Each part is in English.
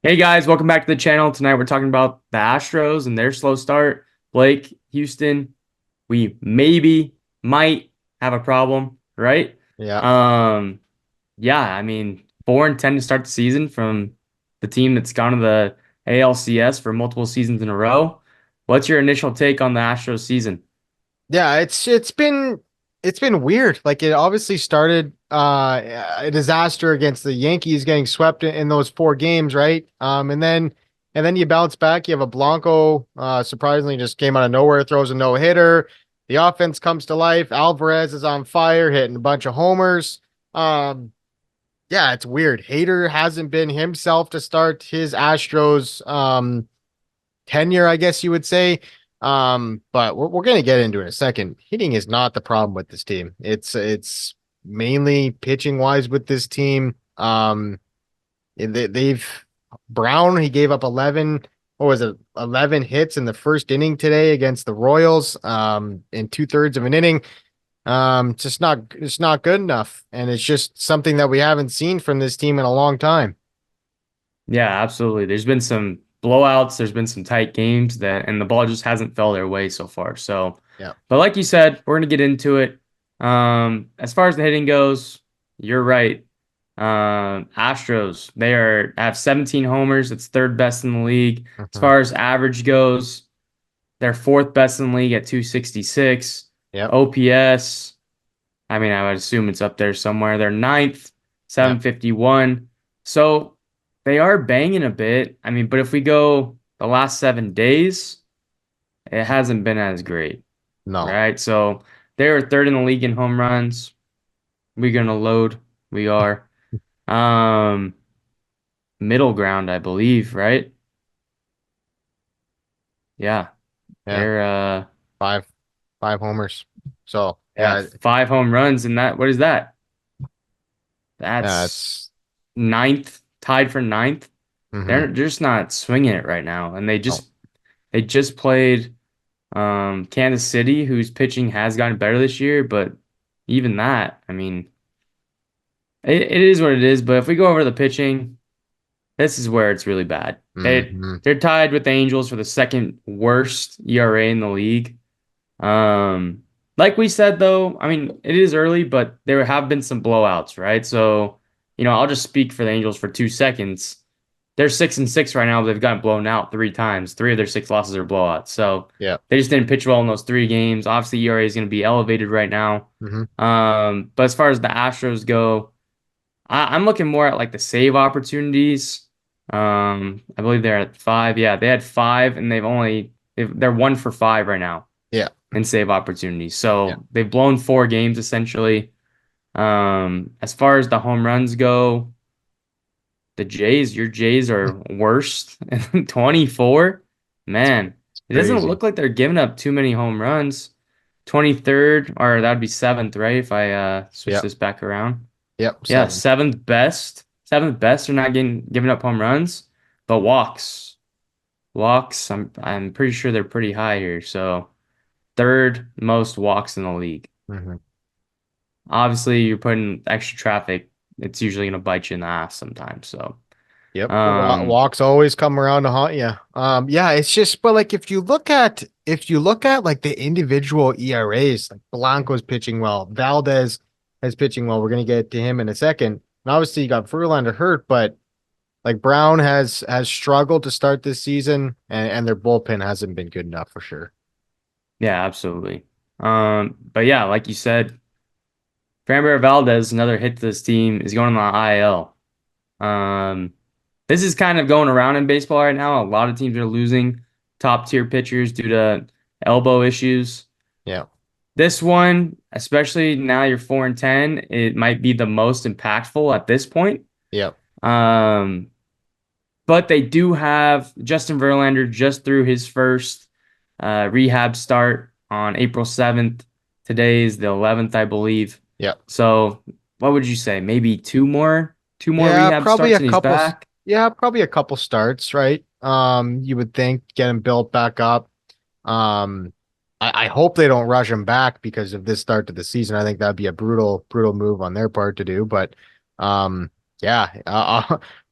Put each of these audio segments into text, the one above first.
Hey guys, welcome back to the channel. Tonight we're talking about the Astros and their slow start. Blake, Houston, we might have a problem, right? Yeah. Um, yeah, I mean, 4-10 to start the season from the team that's gone to the ALCS for multiple seasons in a row. What's your initial take on the Astros season? Yeah, it's been weird. Like it obviously started a disaster against the Yankees getting swept in those four games, right? And then you bounce back. You have a Blanco surprisingly just came out of nowhere, throws a no-hitter. The offense comes to life. Alvarez is on fire, hitting a bunch of homers. Um yeah, it's weird. Hader hasn't been himself to start his Astros tenure, I guess you would say. But we're going to get into it in a second. Hitting is not the problem with this team. It's mainly pitching wise with this team. They've Brown, he gave up 11, what was it, 11 hits in the first inning today against the Royals, in two-thirds of an inning. It's not good enough. And it's just something that we haven't seen from this team in a long time. Yeah, absolutely. There's been some blowouts, there's been some tight games and the ball just hasn't fell their way so far. So, Yeah. but like you said, we're gonna get into it. As far as the hitting goes, you're right. Astros, have 17 homers. It's third best in the league. As Mhm. far as average goes, they're fourth best in the league at 266. Yep. OPS, I mean, I would assume it's up there somewhere. They're ninth, Yep. 751. So they are banging a bit. I mean, but if we go the last 7 days, it hasn't been as great, No. right? So they were third in the league in home runs. We're gonna load. We are. Um, Middle ground, I believe, right? Yeah. Yeah. They're Five, five homers. So yeah, yeah, 5 home runs and that what is that? yeah, That's it's ninth, tied for ninth. hmm They're just not swinging it right now. And no. they just played Kansas City, whose pitching has gotten better this year, but even that, I mean, it is what it is. But if we go over the pitching, this is where it's really bad. Hmm. They're tied with the Angels for the second worst ERA in the league. Um, like we said though, I mean, it is early, but there have been some blowouts, right? So, I'll just speak for the Angels for 2 seconds. They're 6-6 right now, but they've gotten blown out 3 times. Three of their six losses are blowouts. So Yeah. they just didn't pitch well in those 3 games. Obviously, ERA is going to be elevated right now. Hmm. But as far as the Astros go, I'm looking more at like the save opportunities. I believe they're at five. Yeah, they had five, and they're 1 for 5 right now Yeah. in save opportunities. Yeah. So they've blown 4 games essentially. As far as the home runs go, your Jays are worst. 24. Man, it doesn't Crazy. look like they're giving up too many home runs. 23rd, or that'd be seventh, right? If I switch Yep. this back around. Yep. Yeah, Seven. seventh best. Seventh best are not giving up home runs, but walks. Walks, I'm pretty sure they're pretty high here. So third most walks in the league. Hmm. Obviously, you're putting extra traffic. It's usually gonna bite you in the ass sometimes. So, Yep. um, Walks always come around to haunt you. Yeah, it's just, but like if you look at like the individual ERAs, like Blanco's pitching well, Valdez is pitching well. We're gonna get to him in a second. And obviously you got Verlander hurt, but like Brown has struggled to start this season, and their bullpen hasn't been good enough for sure. yeah, absolutely. But yeah, like you said, Framber Valdez, another hit to this team, is going on the IL. Um, this is kind of going around in baseball right now. A lot of teams are losing top tier pitchers due to elbow issues. Yeah. This one, especially now you're 4-10, it might be the most impactful at this point. Yep. Um, but they do have Justin Verlander just threw his first rehab start on April 7th. Today is the 11th, I believe. Yep. So what would you say? Maybe two more Yeah, rehab probably starts a and he's couple. back? Yeah, probably a couple starts, right? You would think get him built back up. Um, I hope they don't rush him back because of this start to the season. I think that'd be a brutal move on their part to do. But, yeah,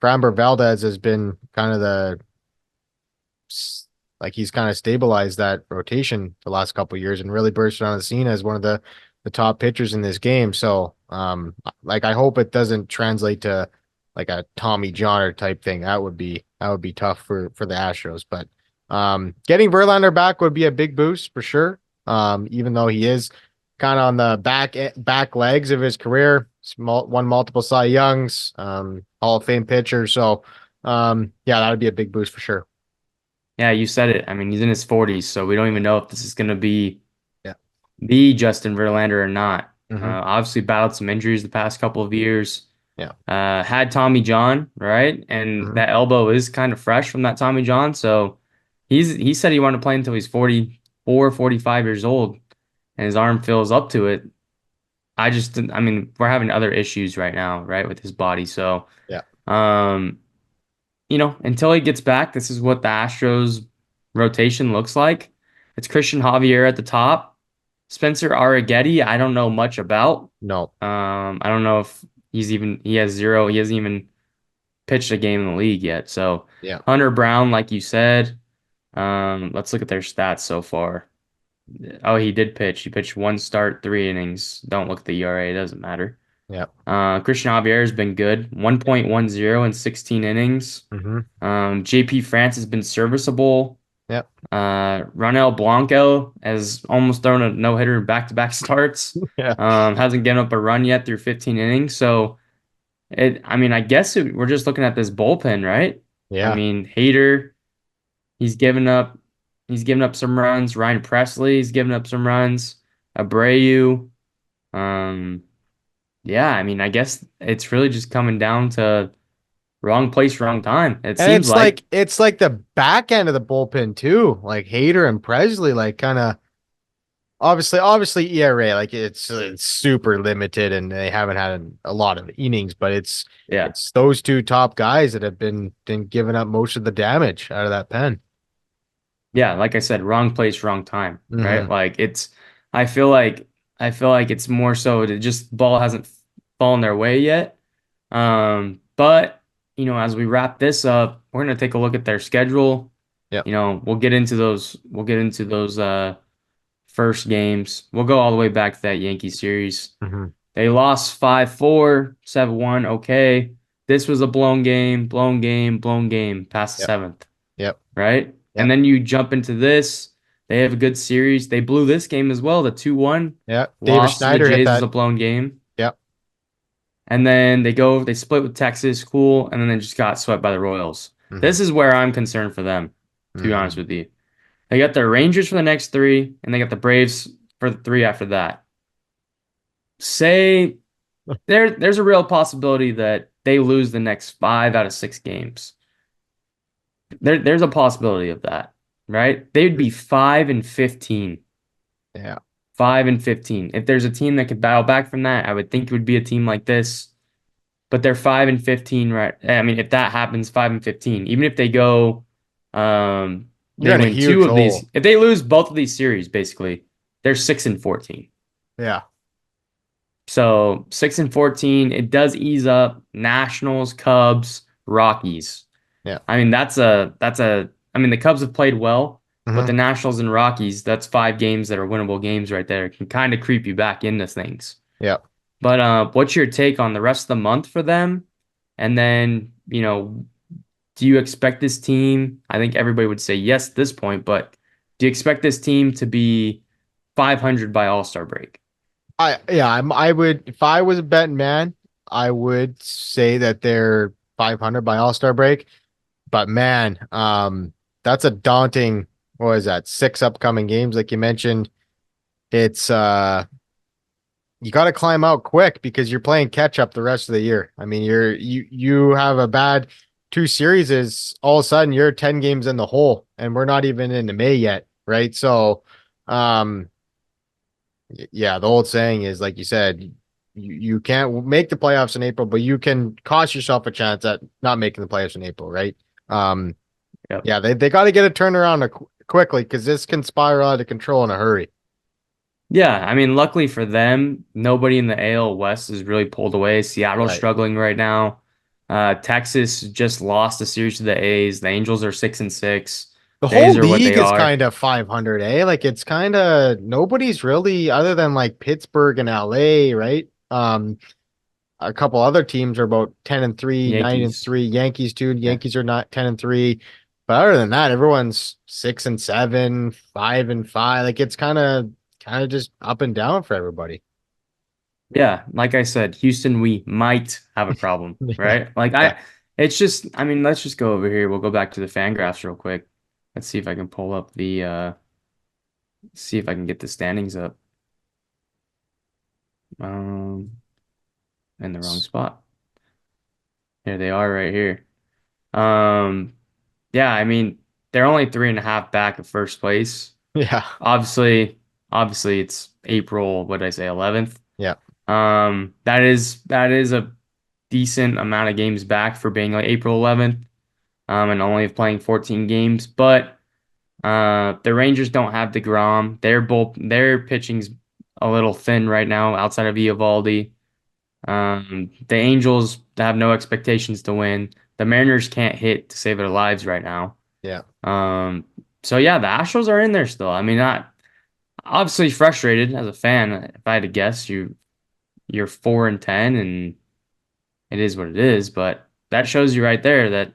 Framber Valdez has been kind of like he's kind of stabilized that rotation the last couple of years and really bursted on the scene as one of the top pitchers in this game. So, like I hope it doesn't translate to like a Tommy John type thing. That would be tough for the Astros. But getting Verlander back would be a big boost for sure. Even though he is kind of on the back legs of his career, won multiple Cy Youngs, Hall of Fame pitcher. So, yeah, that would be a big boost for sure. Yeah, you said it. I mean, he's in his 40s, so we don't even know if this is going to be Yeah. the Justin Verlander or not. Hmm. Obviously battled some injuries the past couple of years. Yeah. Had Tommy John, right? And Hmm. that elbow is kind of fresh from that Tommy John. So he said he wanted to play until he's 44, 45 years old, and his arm feels up to it. I mean, we're having other issues right now, right, with his body. So, Yeah. um, until he gets back, this is what the Astros rotation looks like. It's Christian Javier at the top. Spencer Arrighetti, I don't know much about. No. I don't know if he has zero, he hasn't even pitched a game in the league yet. So Yeah. Hunter Brown, like you said, let's look at their stats so far. Oh, he did pitch. He pitched one start, 3 innings. Don't look at the ERA, it doesn't matter. Yeah. Christian Javier has been good, 1.10 in 16 innings. Hmm. JP France has been serviceable. Yeah. Ronel Blanco has almost thrown a no-hitter in back-to-back starts. Yeah. Hasn't given up a run yet through 15 innings. So I mean, I guess we're just looking at this bullpen, right? I Yeah. mean, Hader, he's given up, he's given up some runs. Ryan Presley's given up some runs. Abreu, um, yeah. I mean, I guess it's really just coming down to wrong place, wrong time. It And seems like, it's like the back end of the bullpen too. Like Hader and Presley, like kind of obviously ERA, like it's super limited and they haven't had a lot of innings, but yeah. it's those two top guys that have been giving up most of the damage out of that pen. Yeah, like I said, wrong place, wrong time, right? Hmm. Like I feel like I feel like it's more so that just ball hasn't fallen their way yet. But as we wrap this up, we're gonna take a look at their schedule. Yep. We'll get into those first games. We'll go all the way back to that Yankee series. Hmm. They lost 5-4, 7-1. Okay. This was a blown game, blown game past the Yep. seventh, Yep. right? And Yep. then you jump into this. They have a good series. They blew this game as well, the 2-1. Yep. David Lost to the Schneider hit Jays was a that. blown game. Yep. And then they split with Texas, cool, and then they just got swept by the Royals. Hmm. This is where I'm concerned for them, to be honest Hmm. with you. They got the Rangers for the next three, and they got the Braves for the three after that. Say there's a real possibility that they lose the next 5 out of 6 games. There's a possibility of that, right? They'd be 5-15. Yeah. 5-15. If there's a team that could battle back from that, I would think it would be a team like this. But they're 5-15, right? I mean, if that happens, 5-15. Even if You're they in a win huge two of these. hole. If they lose both of these series, basically, they're 6-14. Yeah. So 6-14, it does ease up Nationals, Cubs, Rockies. Yeah. I mean, I mean, the Cubs have played well, but Hmm. the Nationals and Rockies, that's 5 games that are winnable games right there. It can kind of creep you back into things. Yep. But what's your take on the rest of the month for them? And then, do you expect this team? I think everybody would say yes at this point, but do you expect this team to be 500 by All-Star break? I would if I was a betting man, I would say that they're 500 by All-Star break. But man, that's a daunting, what is that, 6 upcoming games, like you mentioned. It's you got to climb out quick because you're playing catch up the rest of the year. I mean, you have a bad 2 series is all of a sudden you're 10 games in the hole and we're not even into May yet, right? So, um, yeah, the old saying is like you said, you can't make the playoffs in April, but you can cost yourself a chance at not making the playoffs in April, right? Um, Yep. yeah, they got to get it turned around quickly because this can spiral out of control in a hurry. Yeah, I mean, luckily for them, nobody in the AL West is really pulled away. Seattle's Right. struggling right now. Texas just lost a series to the A's. The Angels are 6-6. The The whole A's are what league they is are. kind of 500, eh? Like it's kind of nobody's really other than like Pittsburgh and LA, right? A couple other teams are about 10 and 3, 9 and Yankees. 3. Yankees too. Yeah. Yankees are not 10 and 3. But other than that, everyone's 6 and 7, 5 and 5. Like it's kind of just up and down for everybody. Yeah, like I said, Houston, we might have a problem, Yeah. right? Like Yeah. it's just, I mean, let's just go over here. We'll go back to the fan graphs real quick. Let's see if I can pull up see if I can get the standings up. Um, in the wrong spot. Here they are right here. Um, yeah, I mean, they're only 3.5 back of first place. Yeah. Obviously, obviously it's April, what did I say, 11th? Yeah. That is a decent amount of games back for being like April 11th, and only playing 14 games. But the Rangers don't have DeGrom. Their pitching's a little thin right now outside of Eovaldi. The Angels have no expectations to win. The Mariners can't hit to save their lives right now. Yeah. Um, so yeah, the Astros are in there still. I mean, not obviously frustrated as a fan. If I had to guess, you're 4-10, and it is what it is. But that shows you right there that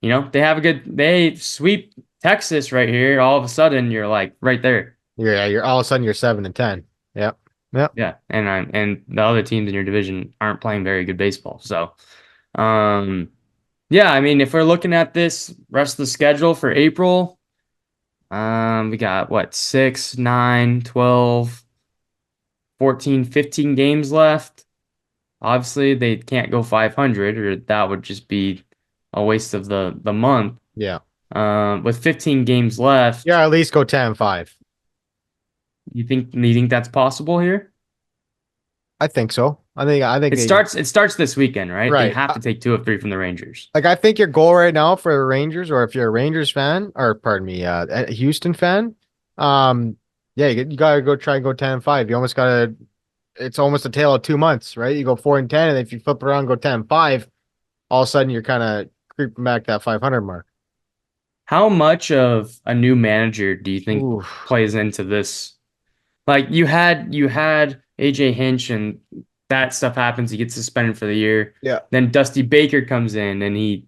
they sweep Texas right here. All of a sudden, you're like right there. Yeah. You're all of a sudden you're 7 and 10. Yep. Yep. Yeah, and the other teams in your division aren't playing very good baseball. So, um, yeah, I mean, if we're looking at this rest of the schedule for April, we got what, 6, 9, 12, 14, 15 games left. Obviously, they can't go 500, or that would just be a waste of the month. Yeah. With 15 games Yeah. left, At least go 10-5. you think that's possible here? I think so. I think It they starts it starts this weekend, right? They right. have to take 2 of 3 from the Rangers. Like I think your goal right now for the Rangers, or if you're a Rangers fan, or pardon me, a Houston fan, um, yeah, you gotta go try and go 10-5. You almost gotta. It's almost a tale of 2 months, right? You go 4 and 10, and if you flip around, and go 10-5, all of a sudden you're kind of creeping back that 500 mark. How much of a new manager do you think Ooh, plays into this? Like you had AJ Hinch, and that stuff happens. He gets suspended for the year. yeah. Then Dusty Baker comes in, and he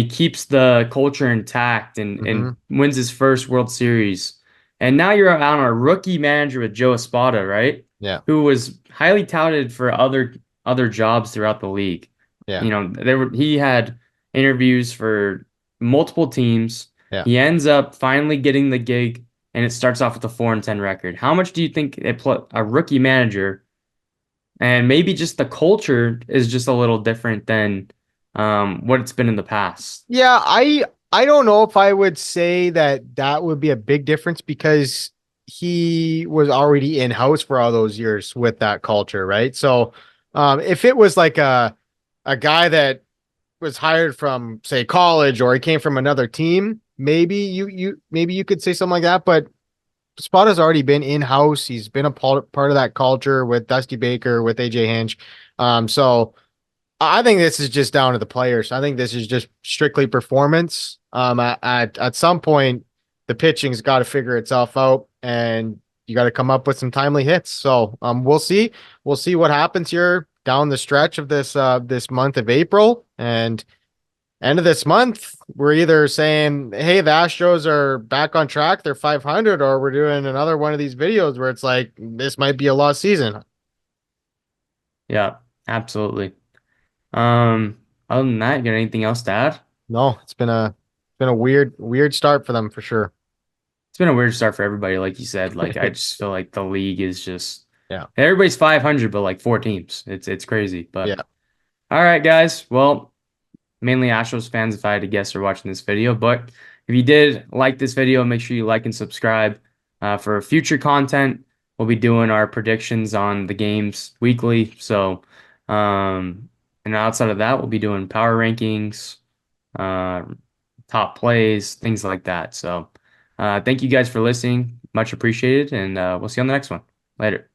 keeps the culture intact, and Mm-hmm. wins his first World Series. And now you're on a rookie manager with Joe Espada, right? Yeah. Who was highly touted for other jobs throughout the league. Yeah. He had interviews for multiple teams. Yeah. He ends up finally getting the gig, and it starts off with a 4-10 record. How much do you think a rookie manager, and maybe just the culture is just a little different than what it's been in the past? Yeah, I don't know if I would say that that would be a big difference because he was already in house for all those years with that culture, right? So, if it was like a guy that was hired from say college or he came from another team, maybe you could say something like that. But Spot already been in house. He's been a part of that culture with Dusty Baker, with AJ Hinch. So. I think this is just down to the players. I think this is just strictly performance. At some point, the pitching's got to figure itself out, and you got to come up with some timely hits. So, we'll see. We'll see what happens here down the stretch of this month of April, and end of this month, we're either saying, "Hey, the Astros are back on track; they're 500," or we're doing another one of these videos where it's like this might be a lost season. Yeah, absolutely. Um, Other than that, you got anything else to add? No, it's been a weird start for them for sure. It's been a weird start for everybody, like you said. Like I just feel like the league is just Yeah. everybody's 500, but like 4 teams. It's crazy. But Yeah. all right, guys. Well, mainly Astros fans, if I had to guess, are watching this video. But if you did like this video, make sure you like and subscribe. For future content, we'll be doing our predictions on the games weekly. So, and outside of that, we'll be doing power rankings, uh, top plays, things like that. So, thank you guys for listening. Much appreciated. And we'll see you on the next one. Later.